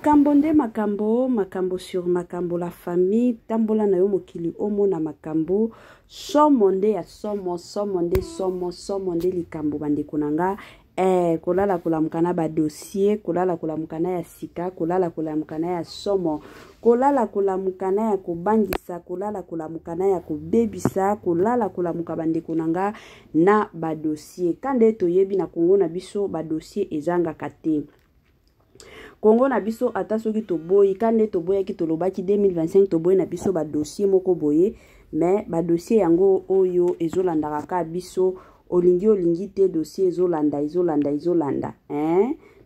makambo nde makambo sur makambo la famille tambola na yo mokili omo na makambo somo nde ya somo nde likambo bandeko nanga kolala kolamukana ba dossier kolala kolamukana ya sika kolala kolamukana ya somo kolala kolamukana ya kobangisa kolala kolamukana ya kobebisa kolala kolamuka bandeko nanga na ba dossier kande toyebi na Kongo na biso ba dossier ezanga kate Kongo na biso ata soki toboyi kande toboya ki tolobaki 2025 toboyi na biso ba dossier moko boye mais ba dossier yango oyo ezolandaka ka biso olingi te dossier ezolanda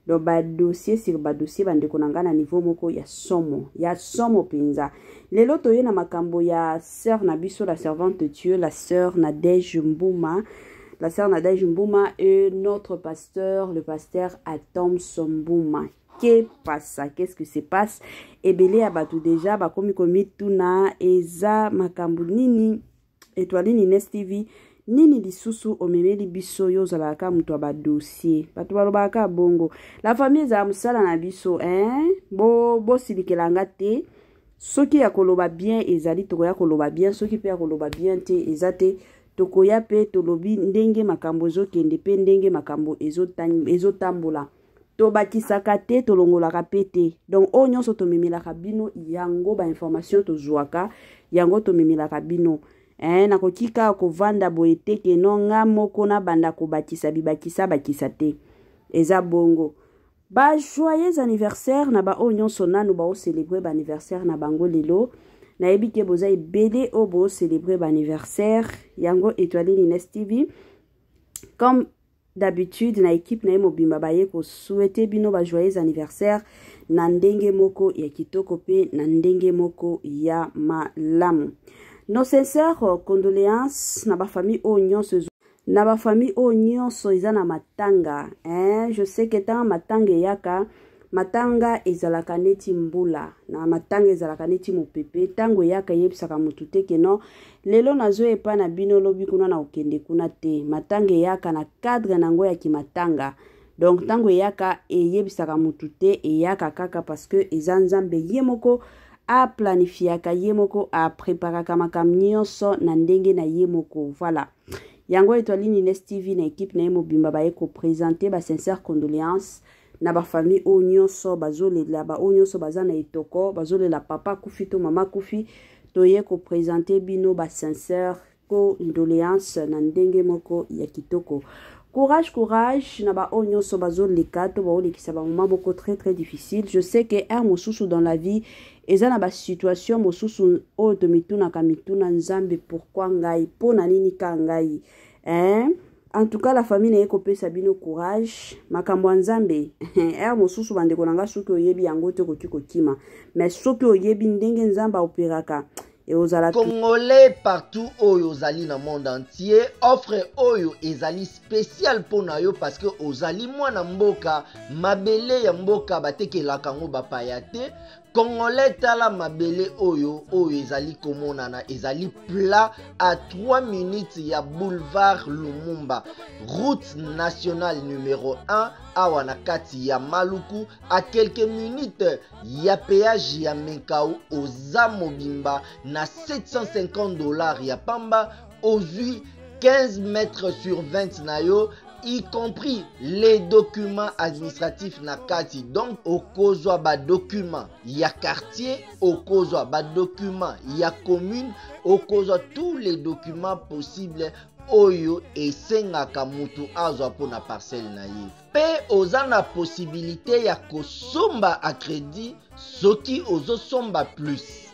donc ba dossier sur ba dossier bandeko nanga na niveau moko ya somo penza lelo toye na makambo ya sœur na biso la servante de Dieu la sœur Nadège Mbouma et notre pasteur le pasteur Atom Sombouma. Qu'est-ce que se passe? Ebele abatu déjà bakomi tuna eza makambo nini Étoile Nines TV nini lisusu omemeli biso yo zalaka mutu ba dossier batu balobaka bongo la famille za musala na biso bo silikelanga te soki ya koloba bien ezali tokoya koloba bien soki pe ya koloba bien te ezate tokoya pe tolobi ndenge makambo ezokende pe ndenge makambo ezotambola tobakisaka te tolongolaka pe te donc o nyonso tomemelaka bino yango ba information tozwaka yango tomemelaka bino nakokika kovanda boye te ke no nga moko na banda kobakisa bakisa te eza bongo ba joyeux anniversaire na ba o nyonso nanu ba o célébrer ba anniversaire na bango lelo na yebi ke boza ebele o bo célébrer ba anniversaire yango Étoile Nines TV comme d'habitude na équipe na mobimba baye ko souhaiter bino ba joyeux anniversaire na ndenge moko ya kitoko pe na ndenge moko ya malamu. Nos sincères condoléances na ba famille o nyonso eza na matanga je sais que tant matanga yaka matanga ezalaka neti mbula na matanga ezalaka neti mopepe tango yaka yebisaka mutu te ke no lelo nazo epa na bino lobi kuna na okende kuna te matanga yaka na cadre nango ya kimatanga donc tango yaka eyebisaka mutu te eyaka kaka parce que eza nzambe ye moko a planifiaka ye moko a préparaka makambo nyonso na ndenge na ye moko voilà yango Étoile Nines TV na équipe na mobimba baye ko présenter ba sincères condoléances na ba famille o nyonso bazolela ba o nyonso bazana etoko bazolela papa kufi to mama kufi toye ko présenter bino ba sincères condoléances na ndenge moko ya kitoko. Courage na ba o nyonso bazoleka to ba olekisa ba moment moko très difficile. Je sais que un mosusu dans la vie eza na ba situation mosusu o to mituna nzambe pourquoi ngai pona nini ka ngai en tout cas la famille na ekope sabino courage makambo nzambe mosusu bandeko nanga soki oyebi yango te koki kokima mais soki oyebi ndenge nzamba operaka et aux Congolais partout oyo ozali na monde entier offre oyo ezali spécial pona yo parce que ozali mwana mboka mabele ya mboka batekelaka ngo bapaya te Congolais tala mabele oyo ezali komonana ezali plat à 3 minutes ya boulevard Lumumba route nationale numéro 1 awa na kati ya Maluku à quelques minutes ya péage ya Menkau oza mobimba na $750 ya pamba ozui 15 mètres sur 20 na yo y compris les documents administratifs na kati donc okozwa ba documents ya quartier okozwa ba documents ya commune okozwa tous les documents possibles oyo esengaka mutu azwa pona parcelle na ye pe oza na possibilité ya kosomba a crédit soki ozosomba plus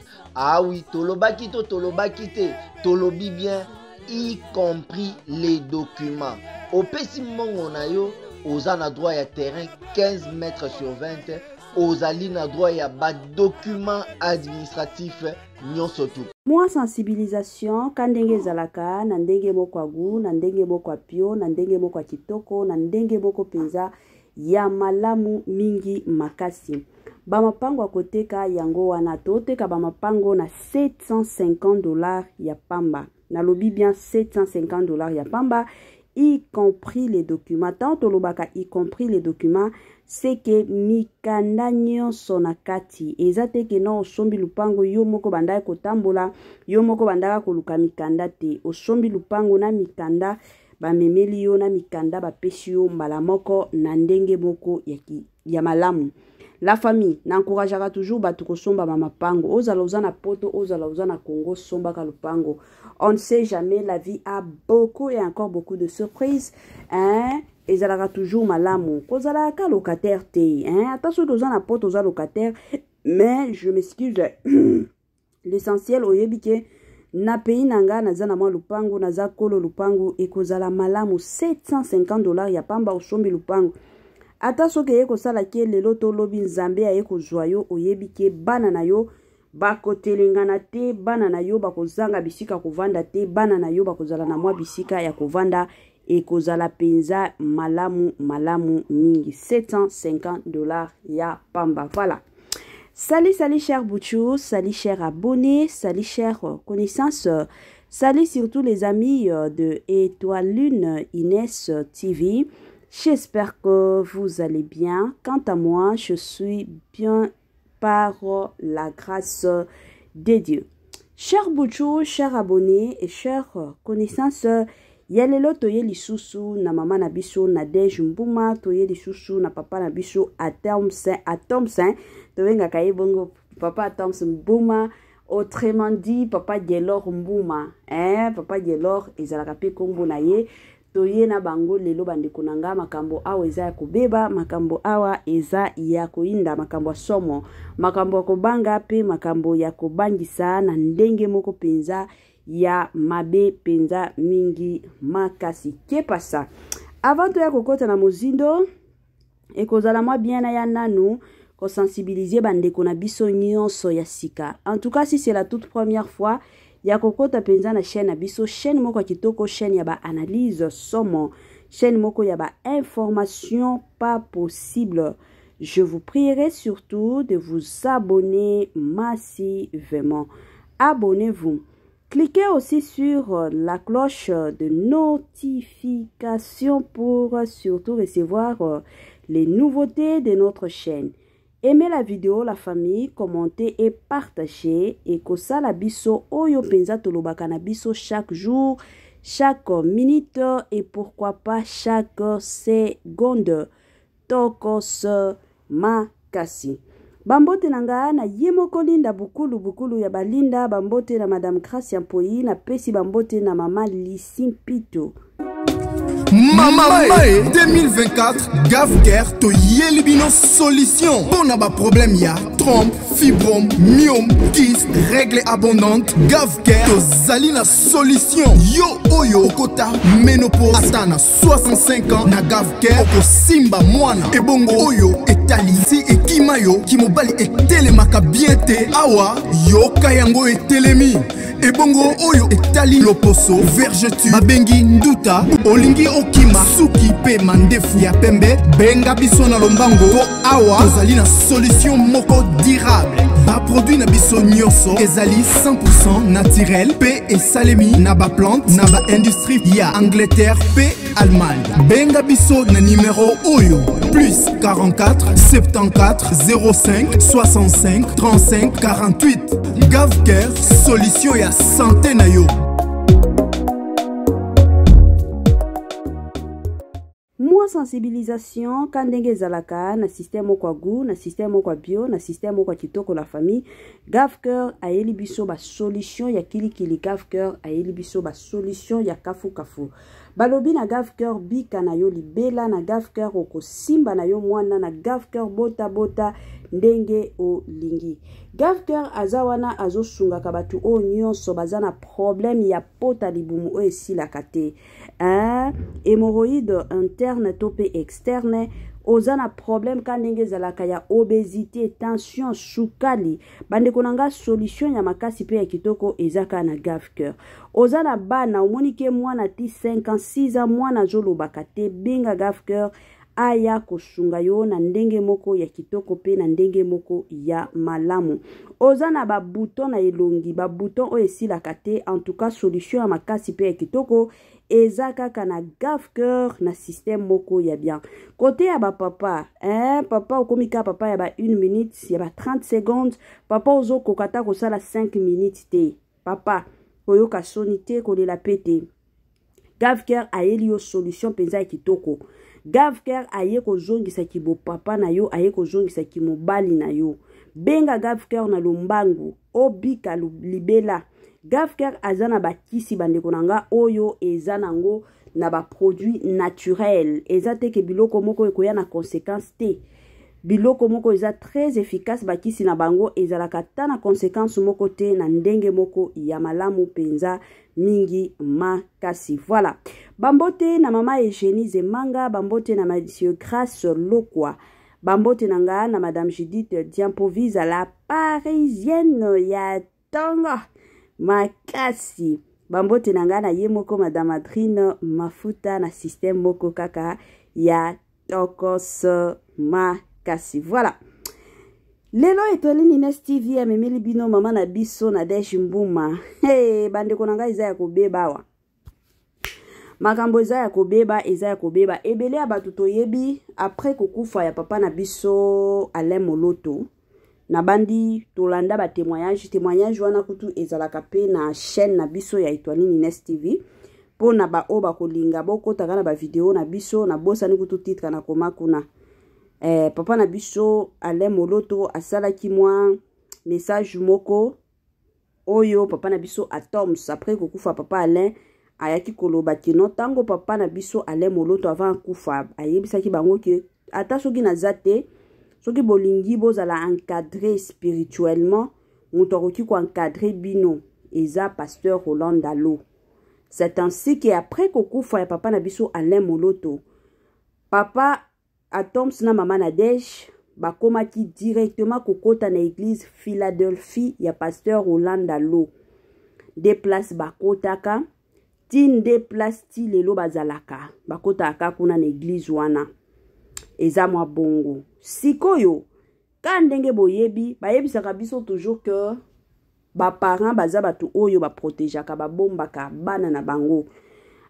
oui tolobaki te tolobi bien y compris les documents opesi mbongo na yo oza na droit ya terrain 15 mètres sur 20 ozali na droit ya ba document administratif nyonso tu moi sensibilisation kandenge ezalaka na ndenge moko agu na ndenge moko apio na ndenge moko kitoko na ndenge moko penza ya malamu mingi makasi bamapango akoteka yango wana toteka bamapango na $750 ya pamba nalobi bien $750 ya pamba y compris les documents. Tant tolobaka y compris les documents, c'est que mikanda nyonso na kati. Eza te ke no osombi lupango yo moko bandaka kotambola, yo moko bandaka koluka mikanda te. Osombi lupango na mikanda, bamemeli yo na mikanda bapesi yo mbala moko na ndenge moko ya malamu. La famille n'encouragera toujours batu kosomba mamapango. Ozala uzana poto, ozala uzana Congo, somba kalupango. On ne sait jamais, la vie a beaucoup et encore beaucoup de surprises. Hein? Ezalaka toujours malamu. Kozala ka locataire te. Hein? Attention uzana poto, ozala locataire. Mais je m'excuse. L'essentiel oyebike na pays nanga nazana mwa lupango, naza kolo lupango et kozala malamu $750 ya pamba osombi lupango. Ata soki ye kosala ke lelo to lobi nzambe ya ye kozwa yo oyebi ke bana na yo bakotelengana te, bana na yo bakozanga bisika kovanda te, bana na yo bakozala na mwa bisika ya kovanda ekozala penza malamu mingi. $750 ya pamba. Voilà. Salut chers Bouchous, salut chers abonnés, salut chers connaissances, salut surtout les amis de Étoile Lune Inès TV. J'espère que vous allez bien. Quant à moi, je suis bien par la grâce de Dieu. Chers Bouchous, chers abonnés et chers connaissances, yalelo toye lisusu na mama na biso na Nadège Mbuma, toye lisusu na papa na biso à Thompson, toyenga kaye bongo papa à Thompson Mbuma, autrement dit papa Gelor Mbuma, papa Gelor ezalaka pe kombo na ye. Toye na bango lelo bandeko nanga makambo awa eza ya kobeba, makambo awa eza ya koinda, makambo somo, makambo ya kobanga pe makambo ya kobangisa na ndenge moko penza ya mabe penza mingi makasi. Kepasa avant to ya kokota na mozindo ekozala mwa bien na ya nanu ko sensibiliser bandeko na biso nyonso ya sika. En tout cas, si c'est la toute première fois ya kokota penza na chaîne abiso, chaîne moko kitoko, chaîne ya ba analyse somo, chaîne moko ya ba information pas possible. Je vous prierai surtout de vous abonner massivement. Abonnez-vous. Cliquez aussi sur la cloche de notification pour surtout recevoir les nouveautés de notre chaîne. Aimez la vidéo, la famille, commentez et partagez. Et kosala biso oyo penza tolobaka na biso chaque jour, chaque minute et pourquoi pas chaque seconde. Tokos makasi. Bambote nanga na yemoko linda bukulu ya balinda, bambote na Madame Gracia Mpoyi, na pesi bambote na Mama Lisimpito. Mama 2024 Gavker to yelibino solution. Bon aba problème ya trompe, fibrome, myome, kyste, règle abondante. Gavker to zalina solution. Yo oyo kota ménopause atana 65 ans na Gavker oko simba mwana ebongo oyo etali si ekimayo kimobali etelemaka bien te awa yo kayango etelemi ebongo oyo etali loposo vergetu babengi nduta olingi okima suki pe mandefu ya pembe benga biso na lombango po awa tozali na solution moko durable. Ba produit na biso nyonso ezali 100% naturel pe esalemi na ba plante na ba industrie ya Angleterre pe Allemagne. Benga biso na numéro oyo plus 44 74 05 65 35 48. Gavker solution ya santé na yo. Sensibilisation kandenge zalaka na système kwa gu, na système kwa bio, na système kwa kitoko la famille. Gavker ayeli biso ba solution ya kilikili. Gavker ayeli biso ba solution ya kafu. Balobi na Gavker bika na yo libela, na Gavker oko simba na yo mwana, na Gavker bota ndenge o lingi. Gavker azawana azo sunga kabatu o nyonso bazana problème ya pota libumu o esila kate. Hémorroïde interne tope externe. Ozana problème kandenge zalaka ya obésité, tension, sukali. Bande konanga solution ya makasi pe ya kitoko ezaka na Gavker. Ozana bana umonike mwana ti 5 ans 6 ans mwana zolo bakate binga Gavker aya kosunga yo na ndenge moko ya kitoko pe na ndenge moko ya malamu. Oza na ba bouton na elongi, ba bouton o esilaka te, en tout cas solution ya makasi pe ya kitoko eza kaka na Gave Cœur na système moko ya bien. Côté ya ba papa, papa okomika papa ya ba 1 minute, ya ba 30 secondes, papa ozo kokata kosala 5 minutes te. Papa koyoka soni te kolela pete. Gave Cœur ayeli yo solution penza ya kitoko. Gave Cœur aye kozongisa ki bo papa na yo, aye kozongisa ki mobali na yo. Benga Gave Cœur na lombangu, obika libela. Gave Cœur aza na bakisi bandeko nanga oyo eza nango na ba produit naturel. Eza te ke biloko moko ekoya na conséquence te. Biloko moko eza très efficace, bakisi na bango ezalaka ta na conséquence moko te na ndenge moko ya malamu penza mingi makasi. Voilà. Bambote na mama Eugénie Zemanga, bambote na monsieur Grace Lokwa, bambote nanga na madame Judith Diampovise la parisienne ya tonga makasi. Bambote nanga na ye moko madame Adrine Mafuta na système moko kaka ya tokos makasi. Voilà. Lelo etoli Nines TV amemeli bino mama na biso na Deji Mbuma. Hey, bandeko nanga eza ya kobeba wa. Makambo eza ya kobeba. Ebele abatu toyebi après kokufa ya papa na biso Alain Moloto. Na bandi tolanda ba témoignage wana kutu ezalaka pe na chaîne na biso ya Etwali Nines TV. Po na ba oba kolinga boko taka na ba video na biso na bosa ni kutu titre na koma kuna. Papa na biso Alain Moloto asalaki mwa message moko oyo papa na biso Atoms après kokufa papa Alain ayaki koloba kino tango papa na biso Alain Moloto avant kufa ayebisaki bango ke ata soki na zate soki bolingi bozala encadré spirituellement muto akoki ko encadrer bino eza pasteur Roland Dalo. C'est ainsi que après kokufa ya papa na biso Alain Moloto papa Atoms na mama Nadège bakomaki directement kokota na église Philadelphie ya pasteur Roland Dalo. De place bakotaka tin de place ti lelo bazalaka bakotaka kuna na église wana eza mwa bongo. Sikoyo ka ndenge boyebi bayebisaka biso toujours que ba parents baza batu oyo ba protégeaka ba bombaka bana na bango.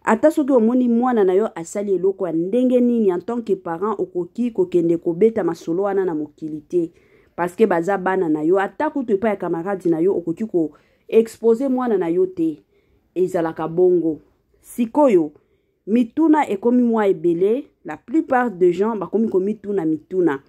Ata soki omoni mwana na yo asali eloko ya ndenge nini en tant que parent okoki kokende kobeta masolo wana na mokilité parce que baza bana na yo ata kutu epa ya camarade na yo okoki ko exposer mwana na yo te ezalaka bongo. Sikoyo mituna ekomi mwa ebele, la plupart des gens bakomi ko mituna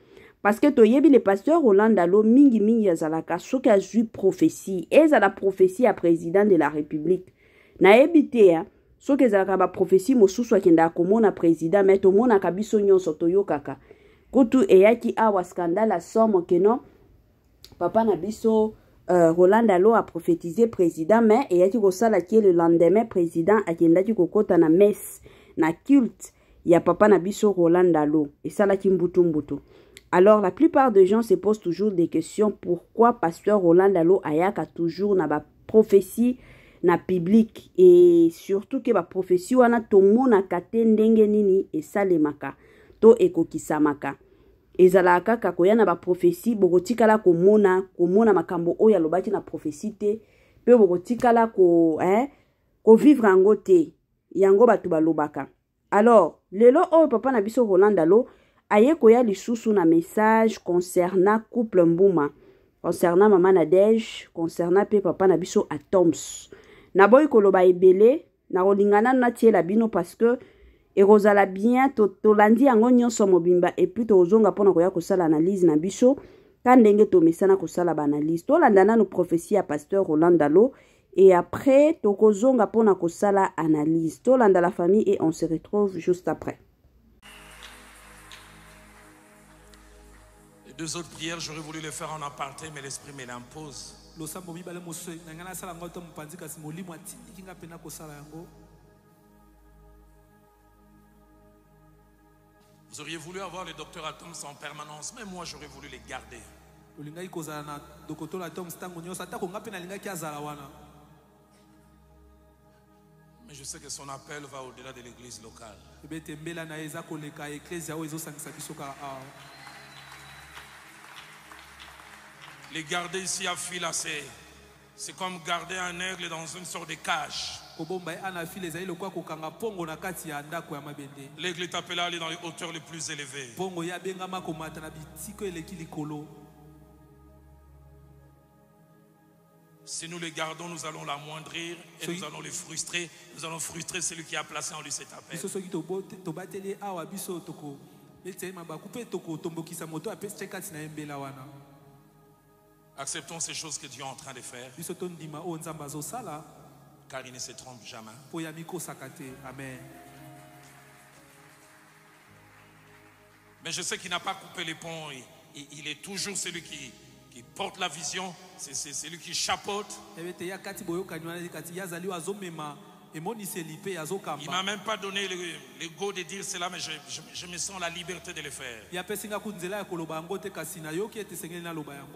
parce que toyebi le pasteur Roland Dalo mingi azalaka soki azwi prophétie ezala prophétie ya président de la République na ebite ya soki ezalaka ba prophétie mosusu akenda komona président mais tomona kabiso nyonso toyokaka kutu eyaki awa scandale a somo keno papa na biso Roland Dalo a prophétisé président mais eyaki kosala ki le lendemain président akendaki kokota na messe na culte ya papa na biso Roland Dalo esalaki mbutu. Alors la plupart des gens se posent toujours des questions pourquoi pasteur Roland Dalo ayaka toujours na ba prophétie na public et surtout que ba prophétie wana tomona kate ndenge nini esalemaka to ekokisamaka ezalaka kaka koya na ba prophétie bokotikala komona makambo oyo alobaki na prophétie te pe bokotikala ko vivre yango te yango batu balobaka. Alors lelo oyo papa na biso Roland Dalo aye koya lisusu na message concernant couple Mbuma, concernant maman Nadège, concernant pe papa na biso Atoms. Na boy koloba ebele na rolingana na tiela bino parce que erozala bien to landi yango nyonso mobimba et puis tozonga pona koya kosala analyse na biso kandenge to mesana kosala ba analyse to landana no prophétie ya pasteur Roland Dalo et après tokozonga pona kosala analyse to landa la famille et on se retrouve juste après. Les deux autres prières, j'aurais voulu les faire en aparté, mais l'esprit me l'impose. Vous auriez voulu avoir le docteur Atoms en permanence, mais moi j'aurais voulu les garder. Mais je sais que son appel va au-delà de l'église locale. Les garder ici à fil, c'est comme garder un aigle dans une sorte de cage. L'aigle est appelé à aller dans les hauteurs les plus élevées. Si nous les gardons, nous allons l'amoindrir et nous allons les frustrer. Nous allons frustrer celui qui a placé en lui cet appel. Acceptons ces choses que Dieu est en train de faire, car il ne se trompe jamais. Amen. Mais je sais qu'il n'a pas coupé les ponts. Il est toujours celui qui porte la vision, c'est celui qui chapeaute. Il ne m'a même pas donné le go de dire cela, mais je me sens la liberté de le faire.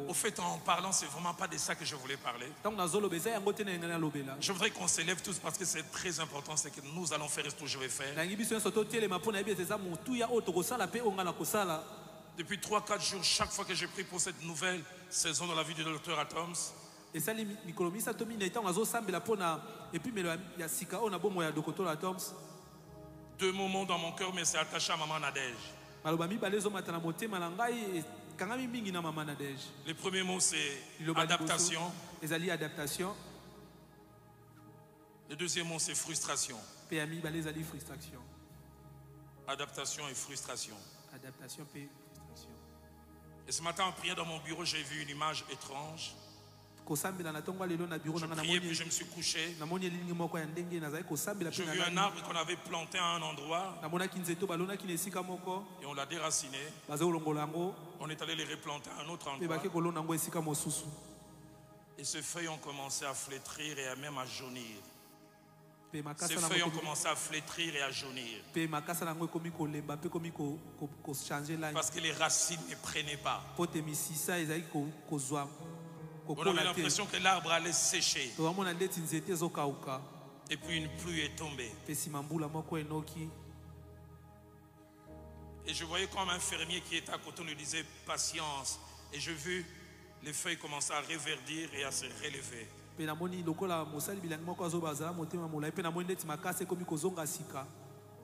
Au fait, en parlant, c'est vraiment pas de ça que je voulais parler. Je voudrais qu'on s'élève tous parce que c'est très important, c'est que nous allons faire ce que je vais faire. Depuis 3-4 jours, chaque fois que je prie pour cette nouvelle saison dans la vie du docteur Atoms, deux moments dans mon cœur, mais c'est attaché à Maman Nadège. Le premier mot, c'est adaptation. Le deuxième mot, c'est frustration. Adaptation et frustration. Et ce matin, en priant dans mon bureau, j'ai vu une image étrange. Je priais, puis je me suis couché. J'ai vu un arbre qu'on avait planté à un endroit et on l'a déraciné. On est allé les replanter à un autre endroit. Et ces feuilles ont commencé à flétrir et même à jaunir. Ces feuilles ont commencé à flétrir et à jaunir. Parce que les racines ne prenaient pas. On avait l'impression que l'arbre allait sécher. Et puis une pluie est tombée. Et je voyais comme un fermier qui était à côté nous disait patience. Et j'ai vu les feuilles commencer à reverdir et à se relever.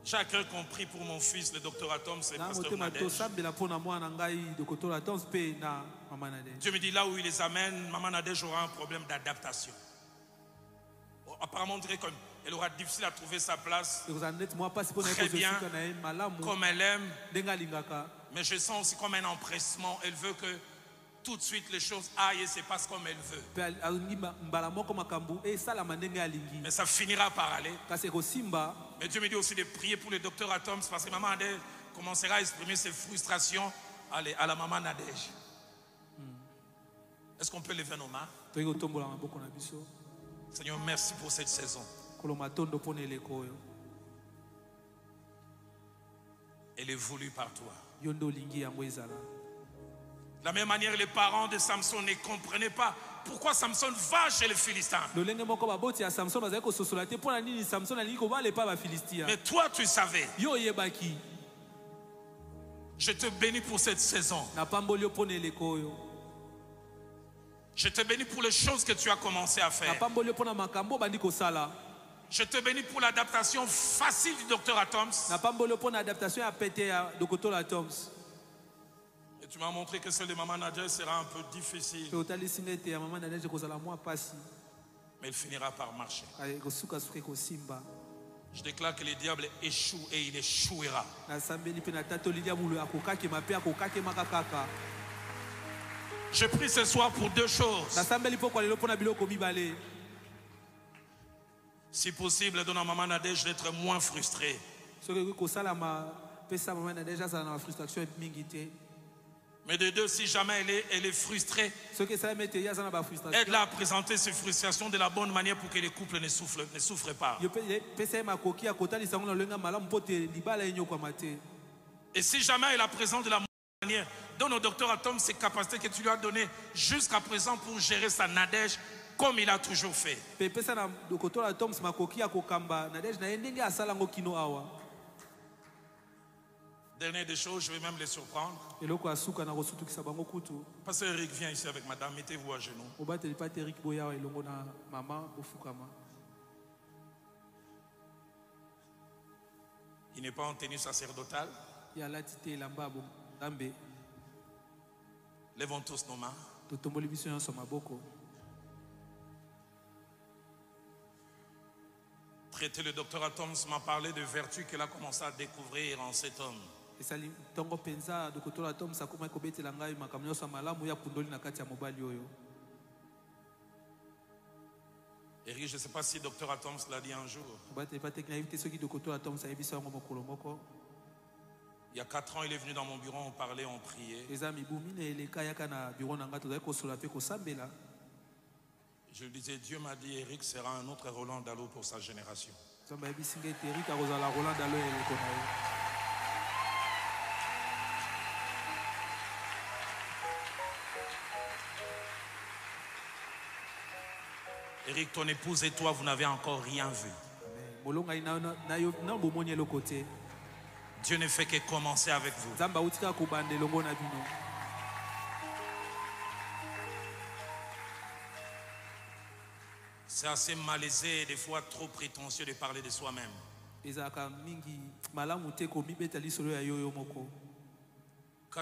Chacun compris pour mon fils, le docteur Atoms, c'est pasteur Nadège. Dieu me dit là où il les amène, Maman Nadège aura un problème d'adaptation. Apparemment, on dirait qu'elle aura difficile à trouver sa place. Très bien, comme elle aime. Mais je sens aussi comme un empressement. Elle veut que tout de suite les choses aillent et se passent comme elle veut. Mais ça finira par aller. Mais Dieu me dit aussi de prier pour le docteur Atoms parce que Maman Nadège commencera à exprimer ses frustrations à la Maman Nadège. Est-ce qu'on peut lever nos mains? Seigneur, merci pour cette saison. Elle est voulue par toi. De la même manière, les parents de Samson ne comprenaient pas pourquoi Samson va chez les Philistins. Mais toi, tu savais. Je te bénis pour cette saison. Je te bénis pour les choses que tu as commencé à faire. Je te bénis pour l'adaptation facile du docteur Atoms. Et tu m'as montré que celle de Maman Nadège sera un peu difficile. Mais il finira par marcher. Je déclare que le diable échoue et il échouera. Je prie ce soir pour deux choses. Si possible, donne à Maman Nadège d'être moins frustrée. Mais de deux, si jamais elle est frustrée, aide-la à présenter ses frustrations de la bonne manière pour que les couples ne souffrent pas. Et si jamais elle la présente de la bonne manière, donne au docteur Atoms ses capacités que tu lui as données jusqu'à présent pour gérer sa Nadège comme il a toujours fait. Dernière des choses, je vais même les surprendre. Pasteur Eric vient ici avec madame, mettez-vous à genoux. Il n'est pas en tenue sacerdotale. Lèvons tous nos mains. Traité, le docteur Atoms m'a parlé de vertus qu'elle a commencé à découvrir en cet homme. Eric, je ne sais pas si docteur Atoms l'a dit un jour. Il y a 4 ans, il est venu dans mon bureau, on parlait, on priait. Je lui disais, Dieu m'a dit, Eric sera un autre Roland Dallot pour sa génération. Eric, ton épouse et toi, vous n'avez encore rien vu. Dieu ne fait que commencer avec vous. C'est assez malaisé et des fois trop prétentieux de parler de soi-même. 4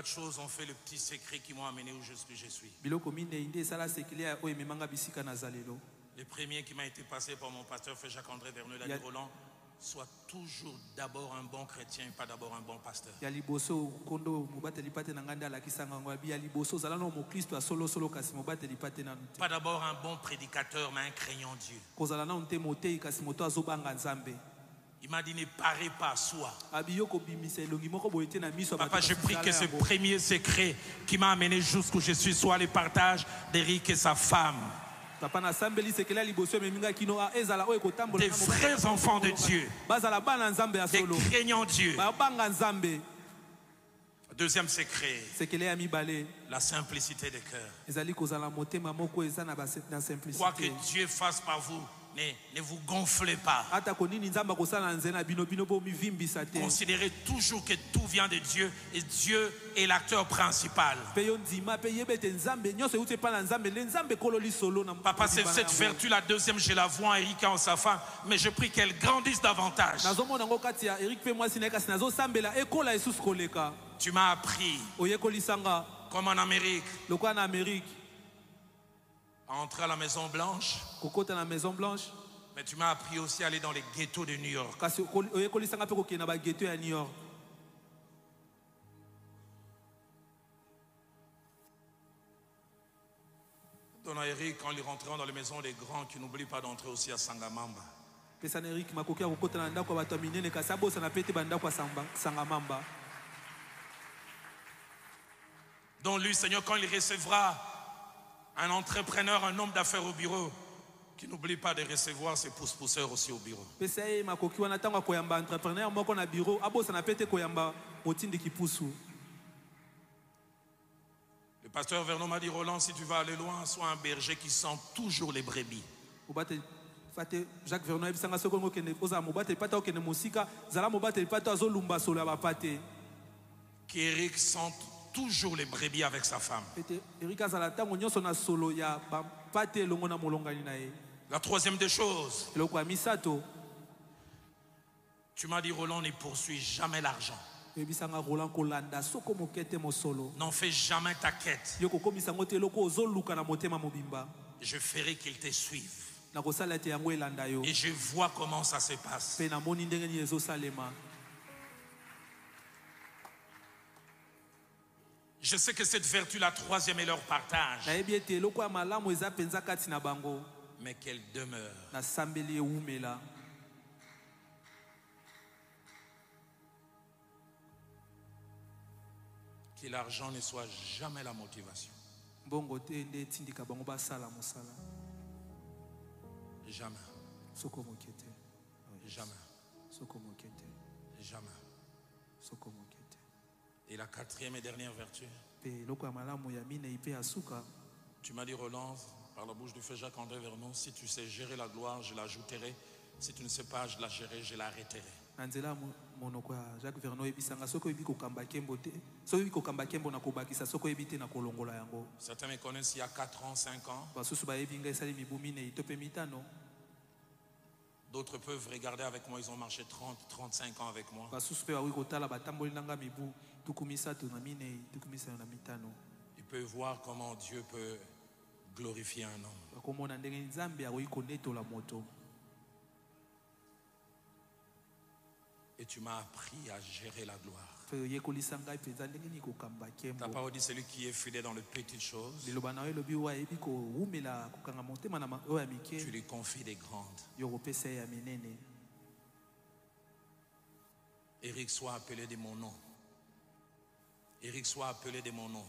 choses ont fait le petit secret qui m'ont amené où je suis. Le premier qui m'a été passé par mon pasteur, Frère Jacques-André Verneux, l'a dit, Roland, sois toujours d'abord un bon chrétien et pas d'abord un bon pasteur. Pas d'abord un bon prédicateur, mais un craignant Dieu. Il m'a dit, ne parez pas à soi. Papa, je prie que ce premier secret qui m'a amené jusqu'où je suis soit le partage d'Eric et sa femme. Des vrais enfants de Dieu, des craignants Dieu. Deuxième secret, la simplicité de cœur. Quoi que Dieu fasse par vous, ne vous gonflez pas. Considérez toujours que tout vient de Dieu et Dieu est l'acteur principal. Papa, c'est cette vertu, la deuxième, je la vois en Eric et en sa femme, mais je prie qu'elle grandisse davantage. Tu m'as appris, comme en Amérique, à entrer à la Maison Blanche. Mais tu m'as appris aussi à aller dans les ghettos de New York. Donna Eric, quand ils rentreront dans les maisons des grands, qui n'oublient pas d'entrer aussi à Sangamamba. Donc lui, Seigneur, quand il recevra un entrepreneur, un homme d'affaires au bureau, qui n'oublie pas de recevoir ses pousse-pousseurs aussi au bureau. Le pasteur Vernon m'a dit, Roland, si tu vas aller loin, sois un berger qui sent toujours les brebis. Qu'Eric sente toujours les brebis avec sa femme. La troisième des choses, tu m'as dit, Roland, ne poursuis jamais l'argent. N'en fais jamais ta quête. Je ferai qu'il te suive. Et je vois comment ça se passe. Je sais que cette vertu, la troisième, est leur partage. Mais qu'elle demeure. Que l'argent ne soit jamais la motivation. Jamais. Jamais. Jamais. Et la quatrième et dernière vertu, tu m'as dit, Roland, Par la bouche du feu Jacques-André Vernon, si tu sais gérer la gloire, je l'ajouterai. Si tu ne sais pas, je la gérerai, je l'arrêterai. Nanzela monoko ya Jacques Vernon ebisanga soko ebi kokamba kembo te. Soko ebi kokamba kembo na kobakisa soko ebi te na kolongola yango. Certains me connaissent il y a 4 ans, 5 ans. Basusu ba ebinga esali mibumine itope mitano. D'autres peuvent regarder avec moi, ils ont marché 30, 35 ans avec moi. Basusu pe bawi kotala batamboli nanga mibu tukumisa to na mine tukumisa na mitano. Ils peuvent voir comment Dieu peut glorifier un homme. Bakomona ndenge Nzambe akoki konetola moto. Et tu m'as appris à gérer la gloire. Ta parole dit celui qui est fidèle dans les petites choses, tu lui confies des grandes. Eric soit appelé de mon nom. Eric soit appelé de mon nom.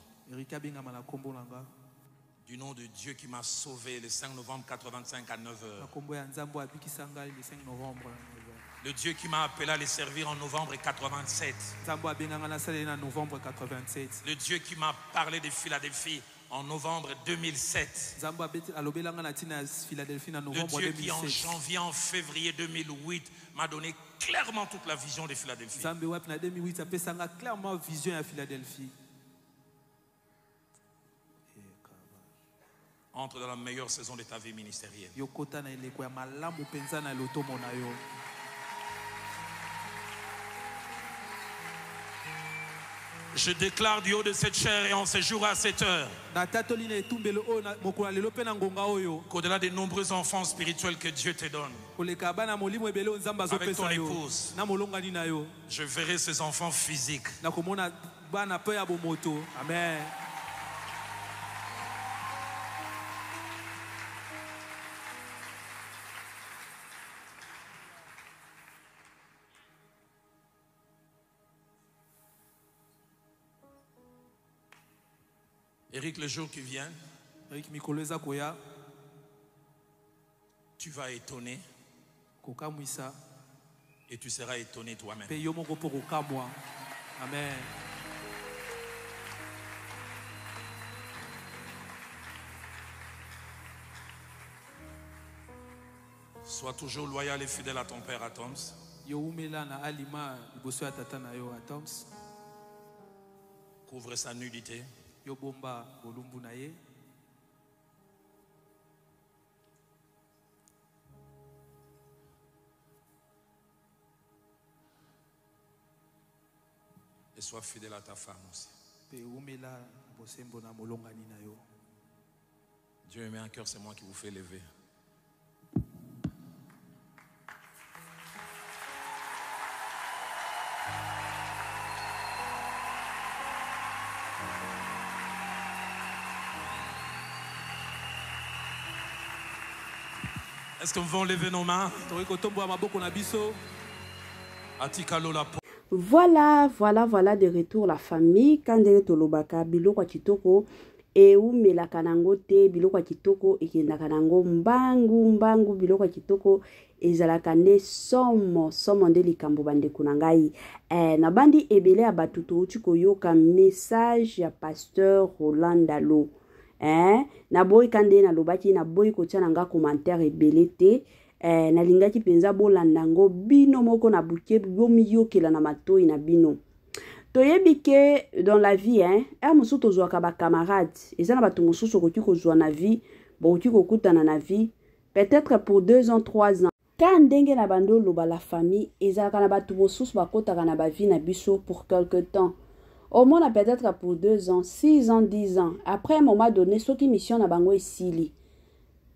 Du nom de Dieu qui m'a sauvé le 5 novembre 85 à 9h. Le Dieu qui m'a appelé à les servir en novembre 87. Le Dieu qui m'a parlé de Philadelphie en novembre 2007. Le Dieu qui en janvier, en février 2008 m'a donné clairement toute la vision de Philadelphie. Entre dans la meilleure saison de ta vie ministérielle. Je déclare du haut de cette chair et en ce jour à cette heure qu'au-delà des nombreux enfants spirituels que Dieu te donne, avec ton épouse, je verrai ces enfants physiques. Amen. Eric, le jour qui vient, tu vas étonner et tu seras étonné toi-même. Amen. Sois toujours loyal et fidèle à ton père à Toms. Couvre sa nudité. Et sois fidèle à ta femme aussi. Dieu met un cœur, c'est moi qui vous fais lever. Est-ce que nous pouvons lever nos mains? Voilà de retour la famille. Kandere tolobaka biloko kitoko e umela kanango te biloko kitoko ekenda kanango mbangu biloko kitoko ezalaka nde somo nde likambo bande kunangai na bandi ebele ya batuto uti koyoka message ya pasteur Roland Dalo na boy kande na lobaki na boy kotia nanga commentaire ebele te na lingaki penza bolandango bino moko na buke bomiyokela na matoi na bino toyebi ke dans la vie musu tozwaka ba camarades eza na bato mosusu koki kozwa na vie boki kokutana na vie peut-être pour 2 ans 3 ans ka ndenge na bando loba la famille ezalaka na bato mosusu bakotaka na ba vie na biso pour quelque temps. Au moins peut-être pour 2 ans, 6 ans, 10 ans. Après un moment donné, ce qui mission na bango esili.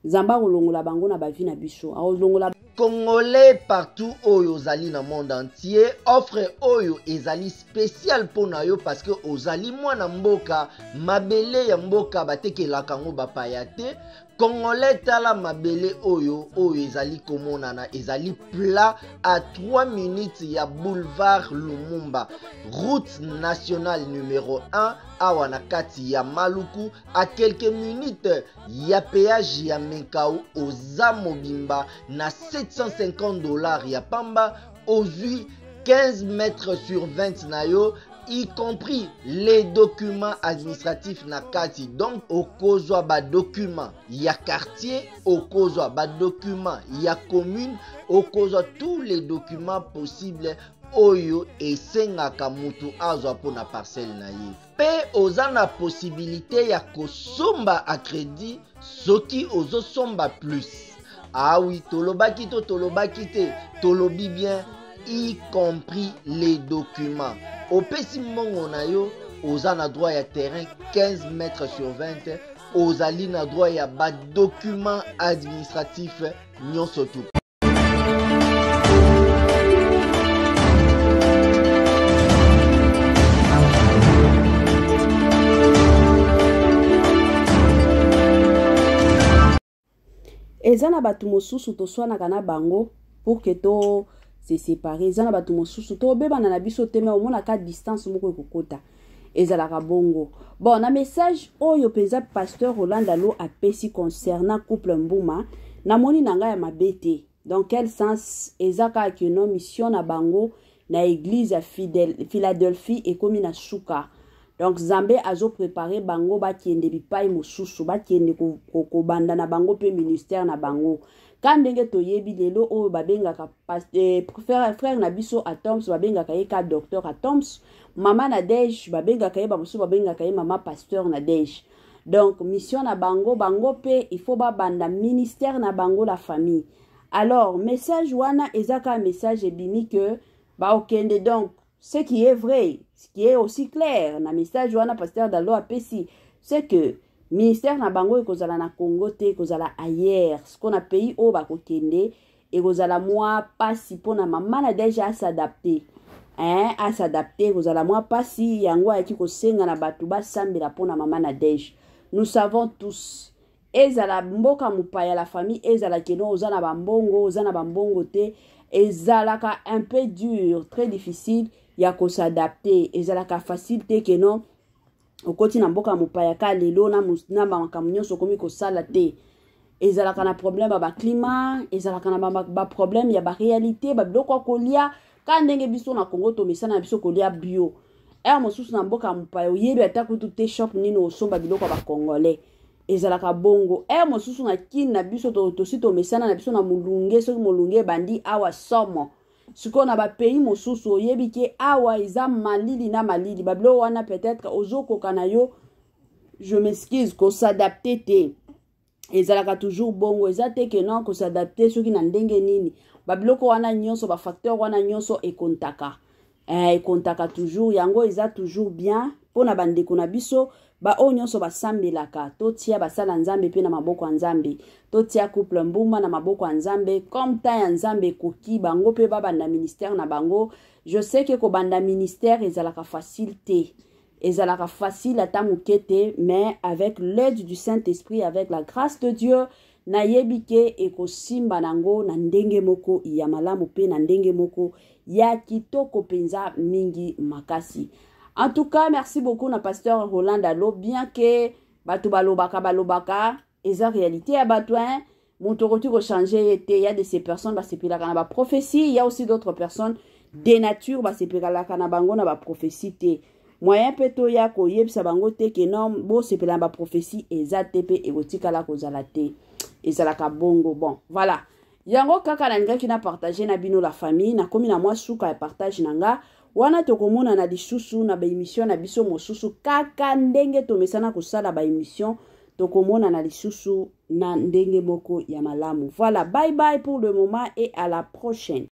Zamba olongola bango na bavi na biso. Congolais partout oyo ozali na monde entier, offre oyo ezali spécial pour na yo parce que ozali mwana mboka, mabele ya mboka batekelaka ngo bapaya te. Congolais tala mabele oyo ezali komonana ezali plat à 3 minutes ya boulevard Lumumba, route nationale numéro 1 awa na kati ya Maluku, à quelques minutes ya péage ya Menkau oza mobimba na $750 ya pamba ozui 15 mètres sur 20 na yo y compris les documents administratifs na kati. Donc okozwa ba document ya quartier, okozwa ba document ya commune, okozwa tous les documents possibles oyo esengaka mutu azwa pona parcelle na ye. Pe oza na possibilité ya kosomba a crédit soki ozosomba plus. Ah oui, tolobaki to tolobaki te, tolobi bien, y compris les documents. Opesi mbongo na yo, oza na droit ya terrain 15 mètres sur 20, ozali na droit ya ba documents administratifs nyonso tu. Ezana batu mosusu toswanaka na bango pour que to se séparer. Ezana batu mosusu to bebana na biso te mais omona ka distance moko ekokota. Ezalaka bongo. Bon, na message oyo penza pasteur Rolanda Lo apesi concernant couple Mbuma, na moni nanga ya mabete. Dans quel sens ezaka akino mission na bango na église à Philadelphie et comme na Suka. Donc Zambé azo préparé bango ba kiende bipai mosusu ba kiende ko banda na bango pe ministère na bango. Kandenge toyebi lelo o babengaka frère na biso Atoms babengaka yeka docteur Atoms, mama na Dej babengaka yeba mosusu babengaka ye mama pasteur na Dej. Donc mission na bango pe il faut ba banda ministère na bango la famille. Alors message wana ezaka message ebimi que ba okende. Donc ce qui est vrai, ce qui est aussi clair, na message wana pasteur Dalo apesi, c'est que ministère na bango ekozala na Congo te, ekozala ailleurs. Ce qu'on a pays au ba kokende, ekozala moi pasi pona mama na déjà à s'adapter. À s'adapter, ekozala moi pasi yango ayaki kosenga na batu ba sambela pona mama na déjà. Nous savons tous. Ezala mboka mupaya la famille, ezala keno ozana bambongo, ozana bambongo te, ezalaka un peu dur, très difficile. Ya ko s'adapter, ezalaka facile que non okoti na mboka mopaya ka lelo na makambo nyonso komi ko sala te. Ezalaka na problème ba climat, ezalaka na ba problème ya ba réalité ba biloko kolia ka ndenge biso na Congo to mesana biso kolia bio. Mosusu na mboka mopaya oyebi atakutu te shop nino osomba biloko ba congolais. Ezalaka bongo. Mosusu na kin na biso to sito mesana na biso na mulunge soki mulunge bandi awa somo. Siko na ba pays mosusu oyebi ke awa iza malili na malili bablo wana peut-être ozoko kanayo, je m'excuse ko s'adapter te. Ezalaka toujours bongo ezate ke non ko s'adapter soki na ndenge nini babiloko wana nyonso ba facteur wana nyonso ekontaka ekontaka toujours yango eza toujours bien pona bandeko na biso ba o nyonso basambelaka totia basala nzambe pe na maboko ya nzambe, totia couple Mbuma na maboko ya nzambe comme ta ya nzambe koki bango pe baba na ministère na bango. Je sais que ko banda ministère ezalaka facile te, ezalaka facile ata mukete, mais avec l'aide du Saint-Esprit, avec la grâce de Dieu na yebike ekosimba nango na ndenge moko ya malamu pe na ndenge moko ya kitoko penza mingi makasi. En tout cas, merci beaucoup na pasteur Rolanda Lo, bien que batu balobaka, eza réalité ya batu mon toroti ko changer il y a de ces personnes ba sepela kana ba prophétie, il y a aussi d'autres personnes de nature ba sepela kana bango na ba prophétie te. Moyen peto ya ko yebisa bango te ke non bo sepela ba prophétie eza tepe egotika la ko zala te. Ezala ka bongo bon. Voilà. Yango kaka na ngaki na partager na bino la famille na komi na moi suka ya partage nanga. Wana tokomona na lisusu na ba émission na biso mosusu kaka ndenge tomesana kosala ba émission tokomona na lisusu na ndenge moko ya malamu. Voilà, bye bye pour le moment et à la prochaine.